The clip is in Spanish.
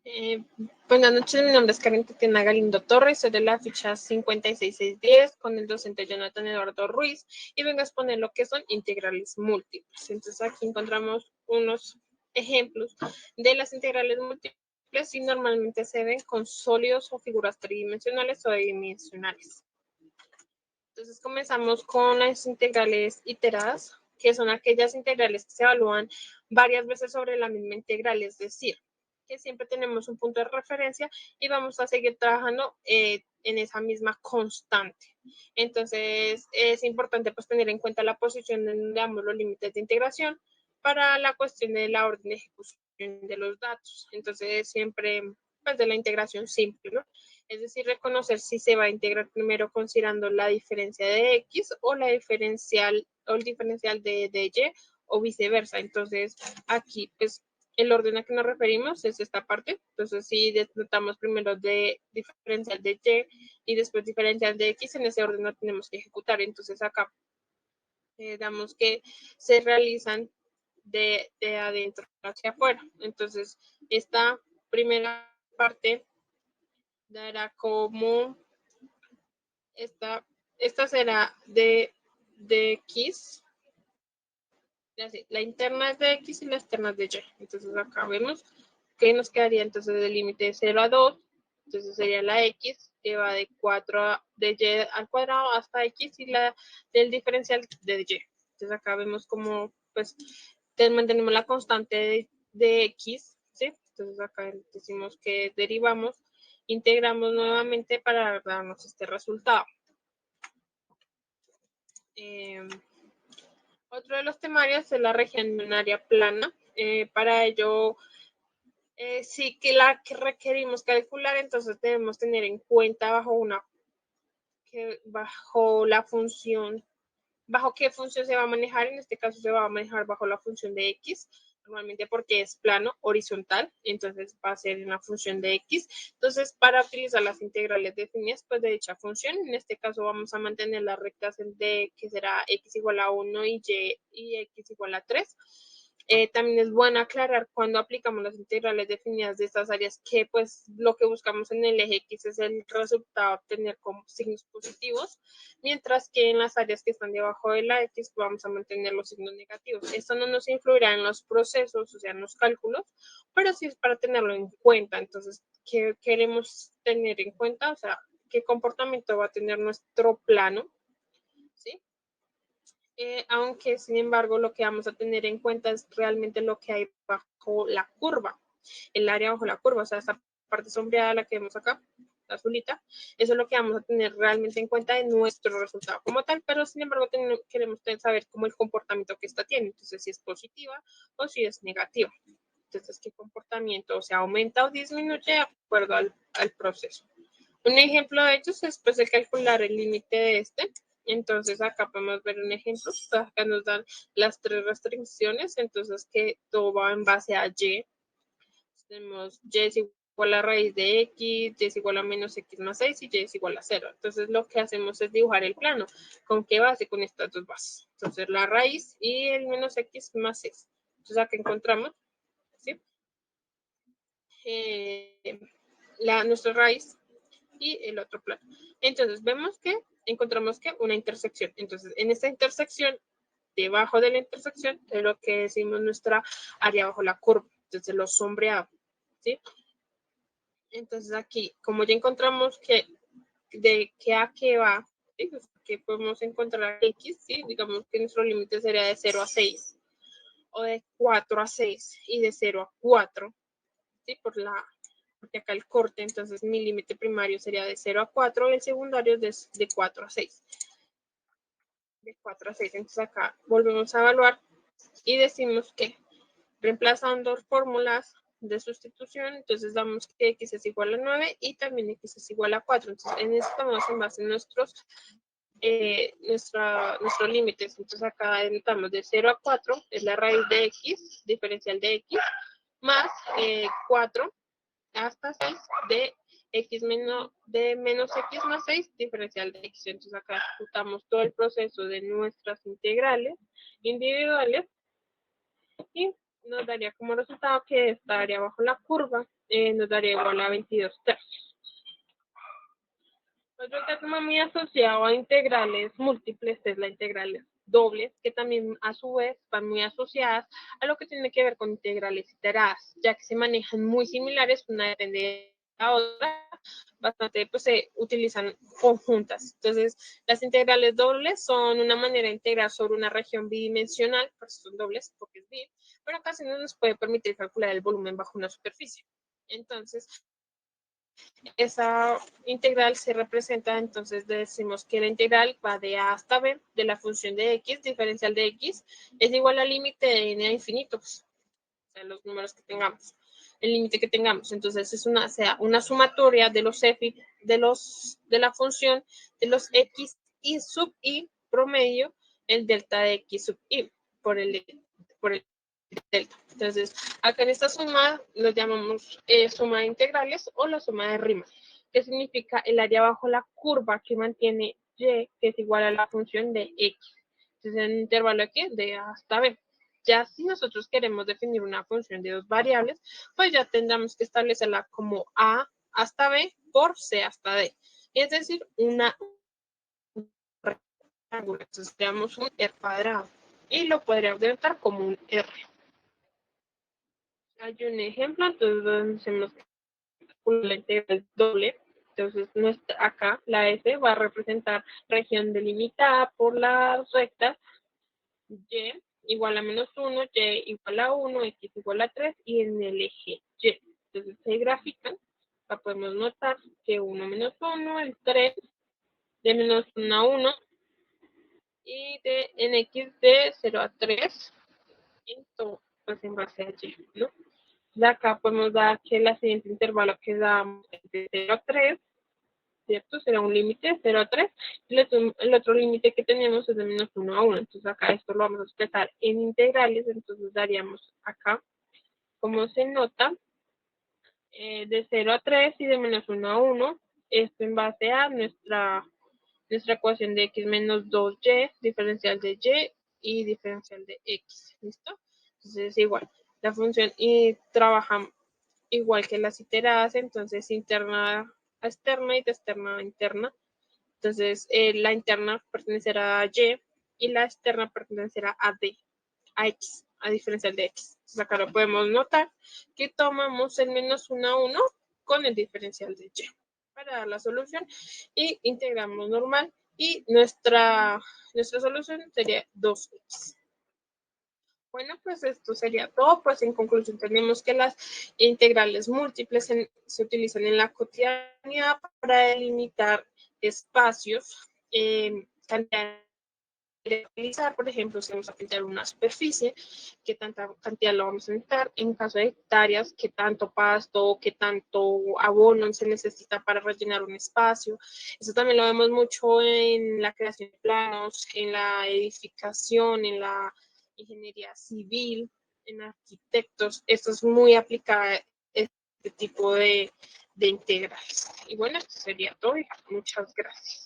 Eh, Buenas noches, mi nombre es Karen Tatiana Galindo Torres, soy de la ficha 56610 con el docente Jonathan Eduardo Ruiz y vengo a exponer lo que son integrales múltiples. Entonces aquí encontramos unos ejemplos de las integrales múltiples y normalmente se ven con sólidos o figuras tridimensionales o bidimensionales. Entonces comenzamos con las integrales iteradas, que son aquellas integrales que se evalúan varias veces sobre la misma integral, es decir, que siempre tenemos un punto de referencia y vamos a seguir trabajando en esa misma constante. Entonces es importante pues tener en cuenta la posición de ambos los límites de integración para la cuestión de la orden de ejecución de los datos. Entonces siempre pues de la integración simple, ¿no? Es decir, reconocer si se va a integrar primero considerando la diferencia de x o la diferencial o el diferencial de y o viceversa. Entonces, aquí, pues, el orden a que nos referimos es esta parte. Entonces, si tratamos primero de diferencial de y después diferencial de x, en ese orden no tenemos que ejecutar. Entonces, acá damos que se realizan de adentro hacia afuera. Entonces, esta primera parte dará como esta será de x, la interna es de x y la externa es de y. Entonces acá vemos que nos quedaría entonces el límite de 0 a 2, entonces sería la x que va de 4 de y al cuadrado hasta x y la del diferencial de y. Entonces acá vemos como pues mantenemos la constante de x, ¿sí? Entonces acá decimos que derivamos, integramos nuevamente para darnos este resultado. Otro de los temarios es la región de un área plana. Para ello, sí que la que requerimos calcular, entonces debemos tener en cuenta bajo la función, bajo qué función se va a manejar. En este caso se va a manejar bajo la función de x, normalmente porque es plano horizontal, entonces va a ser una función de x. Entonces, para utilizar las integrales definidas pues de dicha función, en este caso vamos a mantener las rectas de que será x igual a 1 y x igual a 3. También es bueno aclarar cuando aplicamos las integrales definidas de estas áreas que pues lo que buscamos en el eje X es el resultado obtener como signos positivos, mientras que en las áreas que están debajo de la X vamos a mantener los signos negativos. Esto no nos influirá en los procesos, o sea, en los cálculos, pero sí es para tenerlo en cuenta. Entonces, ¿qué queremos tener en cuenta? O sea, ¿qué comportamiento va a tener nuestro plano? ¿Sí? Aunque sin embargo lo que vamos a tener en cuenta es realmente lo que hay bajo la curva, el área bajo la curva, o sea, esta parte sombreada, la que vemos acá, la azulita, eso es lo que vamos a tener realmente en cuenta en nuestro resultado como tal, pero sin embargo queremos saber cómo el comportamiento que esta tiene, entonces si es positiva o si es negativa. Entonces, ¿qué comportamiento? O sea, aumenta o disminuye de acuerdo al proceso. Un ejemplo de ellos es pues el calcular el límite de este. Entonces acá podemos ver un ejemplo. Acá nos dan las tres restricciones. Entonces que todo va en base a y. Tenemos y es igual a raíz de x, y es igual a menos x más 6 y y es igual a 0. Entonces lo que hacemos es dibujar el plano. ¿Con qué base? Con estas dos bases. Entonces la raíz y el menos x más 6. Entonces acá encontramos, ¿sí? Nuestra raíz y el otro plano. Entonces vemos que encontramos que una intersección. Entonces en esta intersección, debajo de la intersección, es lo que decimos nuestra área bajo la curva. Entonces lo sombreado, ¿sí? Entonces aquí, como ya encontramos que de qué a qué va, ¿sí? Pues que podemos encontrar x, ¿sí? Digamos que nuestro límite sería de 0 a 6 o de 4 a 6 y de 0 a 4, ¿sí? Porque acá el corte, entonces mi límite primario sería de 0 a 4 y el secundario es de 4 a 6. De 4 a 6, entonces acá volvemos a evaluar y decimos que reemplazando fórmulas de sustitución, entonces damos que x es igual a 9 y también x es igual a 4. Entonces en esto estamos en base a nuestros límites. Entonces acá damos de 0 a 4, es la raíz de x, diferencial de x, más 4 hasta 6 de x menos x más 6 diferencial de x. Entonces acá ejecutamos todo el proceso de nuestras integrales individuales y nos daría como resultado que esta área bajo la curva nos daría igual a 22 tercios. Otro tema muy asociado a integrales múltiples es la integrales dobles, que también a su vez van muy asociadas a lo que tiene que ver con integrales iteradas, ya que se manejan muy similares, una depende de la otra, bastante pues se utilizan conjuntas. Entonces, las integrales dobles son una manera de integrar sobre una región bidimensional, por eso son dobles, porque es bi, pero en ocasiones nos puede permitir calcular el volumen bajo una superficie. Entonces, esa integral se representa, entonces decimos que la integral va de A hasta B de la función de x, diferencial de x, es igual al límite de n a infinito, pues, o sea, los números que tengamos, el límite que tengamos. Entonces es una sumatoria de los f de la función de los x y sub i promedio el delta de x sub i por el delta. Entonces, acá en esta suma lo llamamos suma de integrales o la suma de Riemann, que significa el área bajo la curva que mantiene y, que es igual a la función de x. Entonces, en el intervalo aquí de A hasta B. Ya si nosotros queremos definir una función de dos variables, pues ya tendremos que establecerla como A hasta B por C hasta D. Es decir, una rectángulo. Entonces, tenemos un R cuadrado y lo podríamos denotar como un R. Hay un ejemplo, entonces hacemos la integral doble. Entonces, acá la S va a representar región delimitada por las rectas Y igual a -1, Y igual a 1, X igual a 3 y en el eje Y. Entonces, se grafican, la podemos notar que 1 menos 1, el 3, de -1 a 1 y en X de 0 a 3, entonces, pues en base a Y, ¿no? De acá podemos dar que el siguiente intervalo que damos es de 0 a 3, ¿cierto? Será un límite de 0 a 3. El otro límite que tenemos es de -1 a 1. Entonces acá esto lo vamos a expresar en integrales. Entonces daríamos acá, como se nota, de 0 a 3 y de -1 a 1. Esto en base a nuestra ecuación de x menos 2y, diferencial de y diferencial de x. ¿Listo? Entonces es igual. La función y trabajamos igual que las iteradas, entonces interna a externa y de externa a interna. Entonces la interna pertenecerá a y la externa pertenecerá a d, a x, a diferencial de x. Entonces acá lo podemos notar que tomamos el -1 a 1 con el diferencial de y para dar la solución y integramos normal y nuestra solución sería 2x. Bueno, pues esto sería todo. Pues en conclusión tenemos que las integrales múltiples se utilizan en la cotidianidad para delimitar espacios, cantidad de utilizar, por ejemplo, si vamos a pintar una superficie, qué tanta cantidad lo vamos a necesitar, en caso de hectáreas, qué tanto pasto, qué tanto abono se necesita para rellenar un espacio. Eso también lo vemos mucho en la creación de planos, en la edificación, en la ingeniería civil, en arquitectos. Esto es muy aplicado, este tipo de integrales. Y bueno, esto sería todo. Muchas gracias.